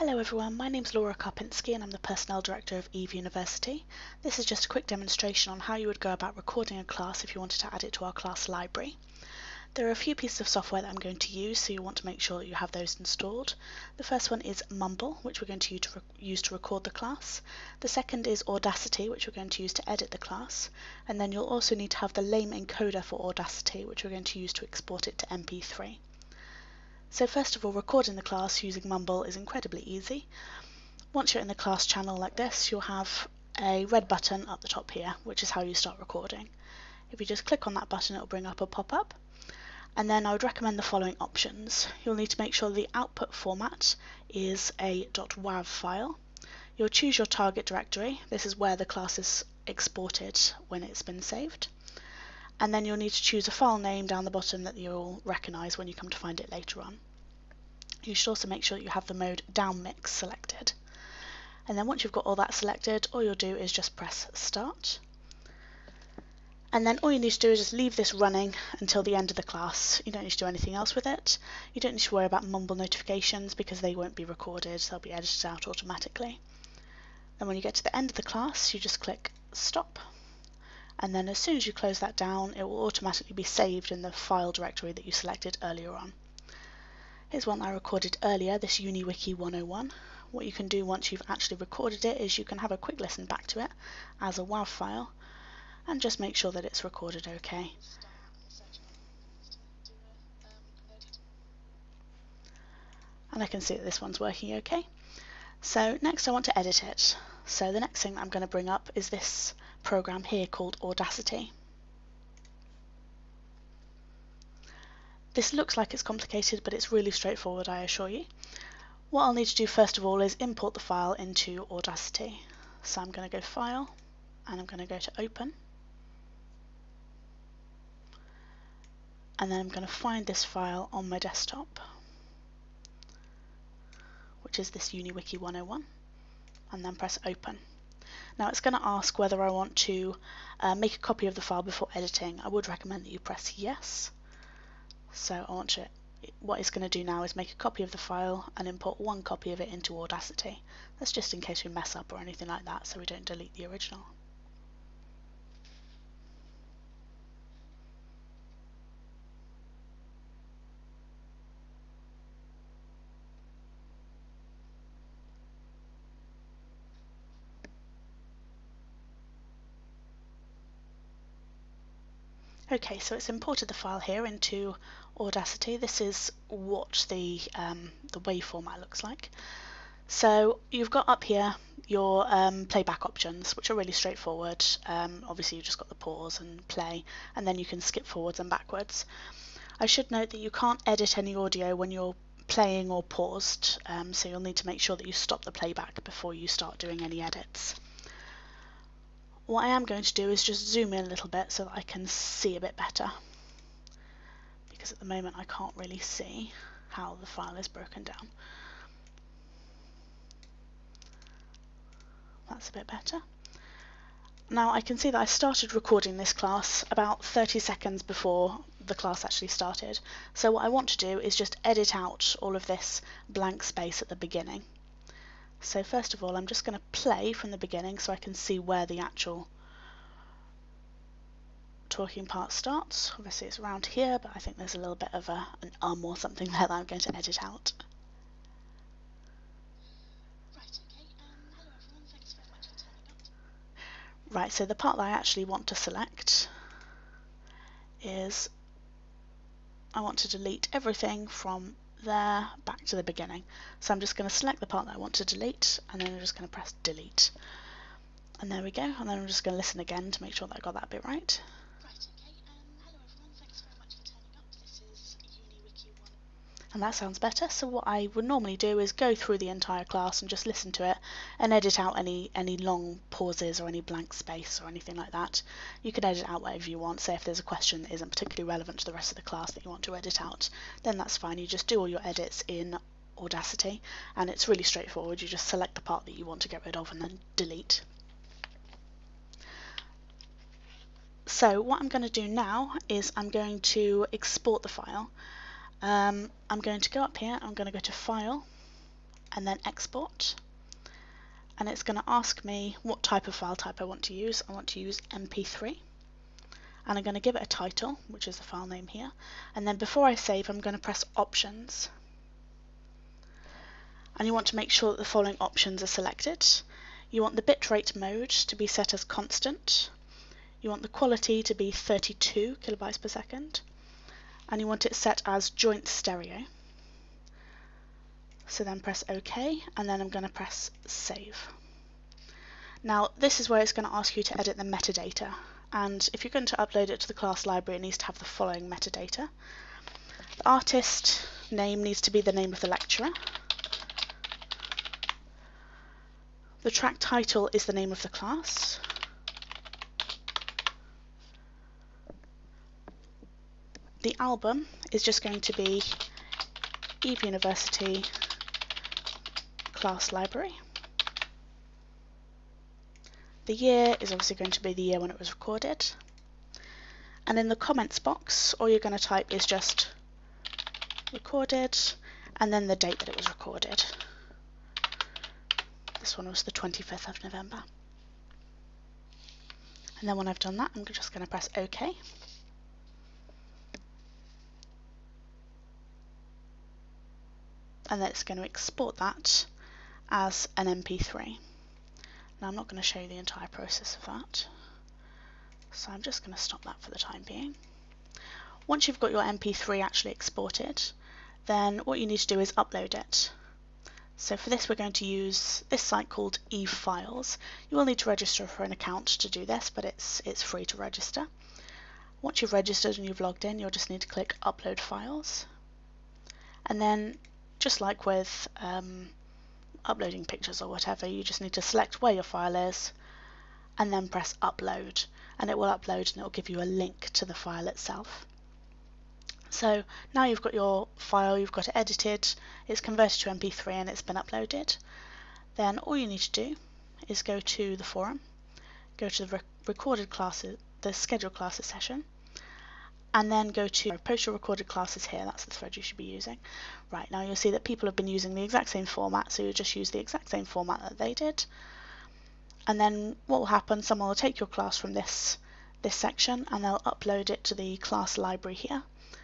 Hello everyone, my name's Laura Karpinski and I'm the Personnel Director of Eve University. This is just a quick demonstration on how you would go about recording a class if you wanted to add it to our class library. There are a few pieces of software that I'm going to use, so you want to make sure that you have those installed. The first one is Mumble, which we're going to use to record the class. The second is Audacity, which we're going to use to edit the class. And then you'll also need to have the lame encoder for Audacity, which we're going to use to export it to MP3. So first of all, recording the class using Mumble is incredibly easy. Once you're in the class channel like this, you'll have a red button up the top here, which is how you start recording. If you just click on that button, it'll bring up a pop-up. And then I would recommend the following options. You'll need to make sure the output format is a .wav file. You'll choose your target directory. This is where the class is exported when it's been saved. And then you'll need to choose a file name down the bottom that you'll recognise when you come to find it later on. You should also make sure that you have the mode down mix selected. And then once you've got all that selected, all you'll do is just press start. And then all you need to do is just leave this running until the end of the class. You don't need to do anything else with it. You don't need to worry about Mumble notifications because they won't be recorded, they'll be edited out automatically. And when you get to the end of the class, you just click stop. And then as soon as you close that down, it will automatically be saved in the file directory that you selected earlier on. Here's one I recorded earlier, this UniWiki 101. What you can do once you've actually recorded it is you can have a quick listen back to it as a WAV file and just make sure that it's recorded okay. And I can see that this one's working okay. So next I want to edit it. So the next thing that I'm going to bring up is this program here called Audacity. This looks like it's complicated, but it's really straightforward, I assure you. What I'll need to do first of all is import the file into Audacity. So I'm going to go File, and I'm going to go to Open. And then I'm going to find this file on my desktop, which is this UniWiki 101, and then press Open. Now it's going to ask whether I want to make a copy of the file before editing. I would recommend that you press yes. So what it's going to do now is make a copy of the file and import one copy of it into Audacity. That's just in case we mess up or anything like that, so we don't delete the original. Okay, so it's imported the file here into Audacity. This is what the WAV format looks like. So you've got up here your playback options, which are really straightforward. Obviously you've just got the pause and play, and then you can skip forwards and backwards. I should note that you can't edit any audio when you're playing or paused, so you'll need to make sure that you stop the playback before you start doing any edits. What I am going to do is just zoom in a little bit so that I can see a bit better, because at the moment I can't really see how the file is broken down. That's a bit better. Now I can see that I started recording this class about 30 seconds before the class actually started. So what I want to do is just edit out all of this blank space at the beginning. So first of all, I'm just going to play from the beginning so I can see where the actual talking part starts. Obviously it's around here, but I think there's a little bit of an or something there that I'm going to edit out. Right, so the part that I actually want to select is I want to delete everything from there back to the beginning. So I'm just going to select the part that I want to delete, and then I'm just going to press delete. And there we go, and then I'm just going to listen again to make sure that I got that bit right. And that sounds better. So what I would normally do is go through the entire class and just listen to it and edit out any long pauses or any blank space or anything like that. You can edit out whatever you want. Say if there's a question that isn't particularly relevant to the rest of the class that you want to edit out, then that's fine. You just do all your edits in Audacity, and it's really straightforward. You just select the part that you want to get rid of and then delete. So what I'm going to do now is I'm going to export the file. I'm going to go up here, I'm going to go to File, and then export. And it's going to ask me what type of file type I want to use. I want to use MP3. And I'm going to give it a title, which is the file name here. And then before I save, I'm going to press Options. And you want to make sure that the following options are selected. You want the bitrate mode to be set as constant. You want the quality to be 32 kilobytes per second. And you want it set as joint stereo. So then press OK, and then I'm going to press Save. Now this is where it's going to ask you to edit the metadata. And if you're going to upload it to the class library, it needs to have the following metadata. The artist name needs to be the name of the lecturer. The track title is the name of the class. The album is just going to be Eve University Class Library. The year is obviously going to be the year when it was recorded. And in the comments box, all you're going to type is just recorded and then the date that it was recorded. This one was the 25th of November. And then when I've done that, I'm just going to press OK. And then it's going to export that as an MP3. Now I'm not going to show you the entire process of that, so I'm just going to stop that for the time being. Once you've got your MP3 actually exported, then what you need to do is upload it. So for this we're going to use this site called Eve Files. You will need to register for an account to do this, but it's free to register. Once you've registered and you've logged in, you'll just need to click Upload Files. And then, just like with uploading pictures or whatever, you just need to select where your file is and then press Upload, and it will upload and it will give you a link to the file itself. So now you've got your file, you've got it edited, it's converted to MP3 and it's been uploaded. Then all you need to do is go to the forum, go to the recorded classes, the scheduled classes session, and then go to post your recorded classes here. That's the thread you should be using. Right, now you'll see that people have been using the exact same format, so you'll just use the exact same format that they did. And then what will happen, someone will take your class from this section and they'll upload it to the class library here,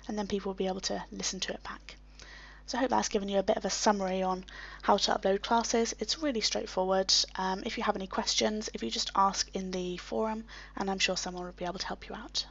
and then people will be able to listen to it back. So I hope that's given you a bit of a summary on how to upload classes. It's really straightforward. If you have any questions, if you just ask in the forum, and I'm sure someone will be able to help you out.